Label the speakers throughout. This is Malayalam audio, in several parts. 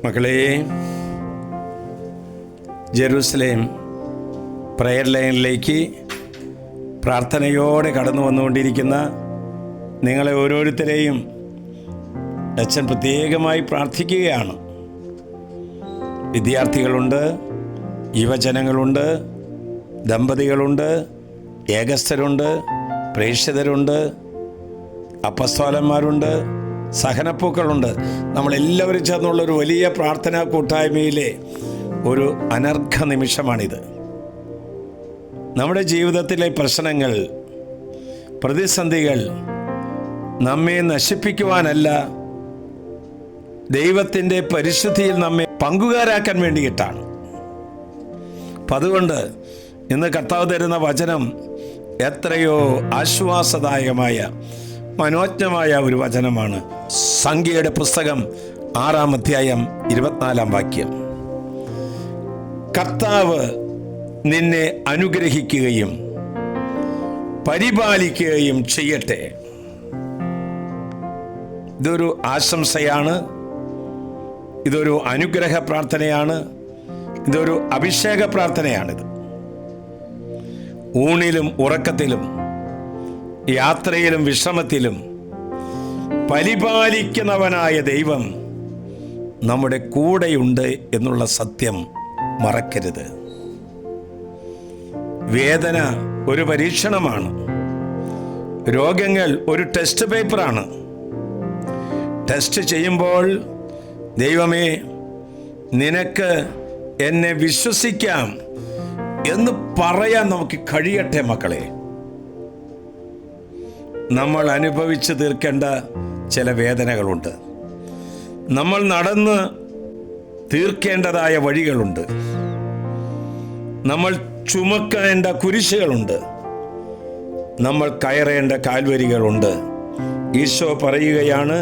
Speaker 1: മക്കളെ, ജെറുസലേം പ്രയർ ലൈനിലേക്ക് പ്രാർത്ഥനയോടെ കടന്നു വന്നുകൊണ്ടിരിക്കുന്ന നിങ്ങളെ ഓരോരുത്തരെയും അച്ഛൻ പ്രത്യേകമായി പ്രാർത്ഥിക്കുകയാണ്. വിദ്യാർത്ഥികളുണ്ട്, യുവജനങ്ങളുണ്ട്, ദമ്പതികളുണ്ട്, ഏകസ്ഥരുണ്ട്, പ്രേക്ഷിതരുണ്ട്, അപ്പസ്തോലന്മാരുണ്ട്, സഹനപ്പൂക്കളുണ്ട്. നമ്മളെല്ലാവരും ചേർന്നുള്ളൊരു വലിയ പ്രാർത്ഥനാ കൂട്ടായ്മയിലെ ഒരു അനർഘ നിമിഷമാണിത്. നമ്മുടെ ജീവിതത്തിലെ പ്രശ്നങ്ങൾ, പ്രതിസന്ധികൾ നമ്മെ നശിപ്പിക്കുവാനല്ല, ദൈവത്തിൻ്റെ പരിശുദ്ധിയിൽ നമ്മെ പങ്കുകാരാക്കാൻ വേണ്ടിയിട്ടാണ്. അപ്പം അതുകൊണ്ട് ഇന്ന് കർത്താവ് തരുന്ന വചനം എത്രയോ ആശ്വാസദായകമായ മനോജ്ഞമായ ഒരു വചനമാണ്. സംഖ്യയുടെ പുസ്തകം 6-ാം അധ്യായം 24-ാം വാക്യം. കർത്താവ് നിന്നെ അനുഗ്രഹിക്കുകയും പരിപാലിക്കുകയും ചെയ്യട്ടെ. ഇതൊരു ആശംസയാണ്, ഇതൊരു അനുഗ്രഹ പ്രാർത്ഥനയാണ്, ഇതൊരു അഭിഷേക പ്രാർത്ഥനയാണിത്. ഊണിലും ഉറക്കത്തിലും, യാത്രയിലും വിശ്രമത്തിലും പരിപാലിക്കുന്നവനായ ദൈവം നമ്മുടെ കൂടെയുണ്ട് എന്നുള്ള സത്യം മറക്കരുത്. വേദന ഒരു പരീക്ഷണമാണ്. രോഗങ്ങൾ ഒരു ടെസ്റ്റ് പേപ്പറാണ്. ടെസ്റ്റ് ചെയ്യുമ്പോൾ ദൈവമേ, നിനക്ക് എന്നെ വിശ്വസിക്കാം എന്ന് പറയാൻ നമുക്ക് കഴിയട്ടെ. മക്കളെ, നമ്മൾ അനുഭവിച്ച് തീർക്കേണ്ട ചില വേദനകളുണ്ട്. നമ്മൾ നടന്ന് തീർക്കേണ്ടതായ വഴികളുണ്ട്. നമ്മൾ ചുമക്കേണ്ട കുരിശുകളുണ്ട്. നമ്മൾ കയറേണ്ട കാൽവരികളുണ്ട്. ഈശോ പറയുകയാണ്,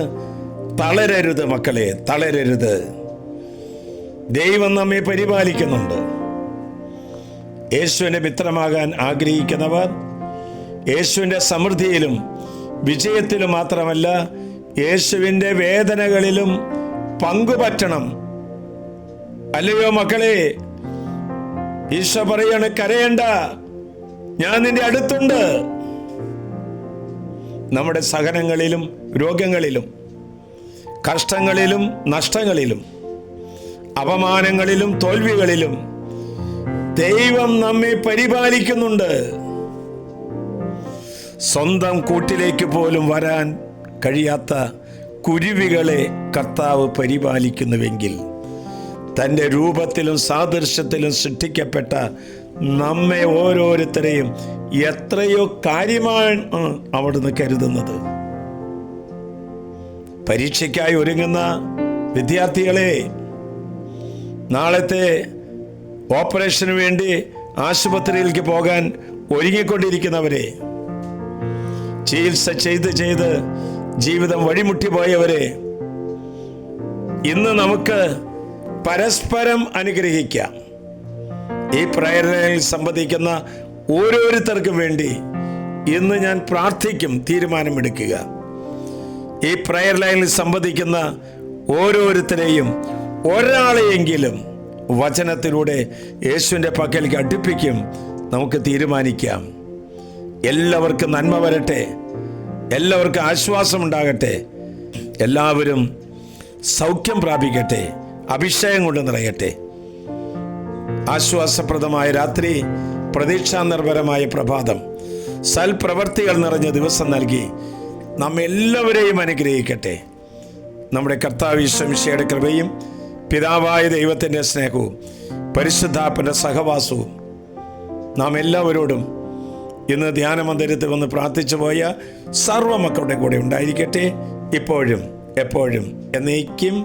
Speaker 1: തളരരുത് മക്കളെ, തളരരുത്. ദൈവം നമ്മെ പരിപാലിക്കുന്നുണ്ട്. യേശുവിൻ്റെ മിത്രമാകാൻ ആഗ്രഹിക്കുന്നവർ യേശുവിൻ്റെ സമൃദ്ധിയിലും വിജയത്തിലും മാത്രമല്ല, യേശുവിൻ്റെ വേദനകളിലും പങ്കുപറ്റണം. അല്ലയോ മക്കളെ, ഈശോ പറയാണ്, കരയണ്ട, ഞാൻ നിന്റെ അടുത്തുണ്ട്. നമ്മുടെ സഹനങ്ങളിലും രോഗങ്ങളിലും കഷ്ടങ്ങളിലും നഷ്ടങ്ങളിലും അപമാനങ്ങളിലും തോൽവികളിലും ദൈവം നമ്മെ പരിപാലിക്കുന്നുണ്ട്. സ്വന്തം കൂട്ടിലേക്ക് പോലും വരാൻ കഴിയാത്ത കുരുവികളെ കർത്താവ് പരിപാലിക്കുന്നുവെങ്കിൽ, തൻ്റെ രൂപത്തിലും സാദൃശ്യത്തിലും സൃഷ്ടിക്കപ്പെട്ട നമ്മെ ഓരോരുത്തരെയും എത്രയോ കാര്യമാണ് അവിടുന്ന് കരുതുന്നത്. പരീക്ഷയ്ക്കായി ഒരുങ്ങുന്ന വിദ്യാർത്ഥികളെ, നാളത്തെ ഓപ്പറേഷന് വേണ്ടി ആശുപത്രിയിലേക്ക് പോകാൻ ഒരുങ്ങിക്കൊണ്ടിരിക്കുന്നവരെ, ചികിത്സ ചെയ്ത് ജീവിതം വഴിമുട്ടിപ്പോയവരെ, ഇന്ന് നമുക്ക് പരസ്പരം അനുഗ്രഹിക്കാം. ഈ പ്രേരണയിൽ സംബന്ധിക്കുന്ന ഓരോരുത്തർക്കും വേണ്ടി ഇന്ന് ഞാൻ പ്രാർത്ഥിക്കും. തീരുമാനമെടുക്കുക. ഈ പ്രയർ ലൈനിൽ സംബന്ധിക്കുന്ന ഓരോരുത്തരെയും ഒരാളെയെങ്കിലും വചനത്തിലൂടെ യേശുവിൻ്റെ പക്കലേക്ക് അടുപ്പിക്കും. നമുക്ക് തീരുമാനിക്കാം. എല്ലാവർക്കും നന്മ വരട്ടെ, എല്ലാവർക്കും ആശ്വാസമുണ്ടാകട്ടെ, എല്ലാവരും സൗഖ്യം പ്രാപിക്കട്ടെ, അഭിഷേകം കൊണ്ട് നിറയട്ടെ. ആശ്വാസപ്രദമായ രാത്രി, പ്രതീക്ഷാനിർഭരമായ പ്രഭാതം, സൽപ്രവർത്തികൾ നിറഞ്ഞ ദിവസം നൽകി നമ്മെല്ലാവരെയും അനുഗ്രഹിക്കട്ടെ. നമ്മുടെ കർത്താവ് ഈശോ മിശിഹായുടെ കൃപയും പിതാവായ ദൈവത്തിൻ്റെ സ്നേഹവും പരിശുദ്ധാത്മാവിന്റെ സഹവാസവും നാം എല്ലാവരോടും ഇന്ന് ധ്യാനമന്ദിരത്തിൽ വന്ന് പ്രാർത്ഥിച്ചു പോയ സർവ്വ മക്കളുടെ കൂടെ ഉണ്ടായിരിക്കട്ടെ, ഇപ്പോഴും എപ്പോഴും എന്നേക്കും.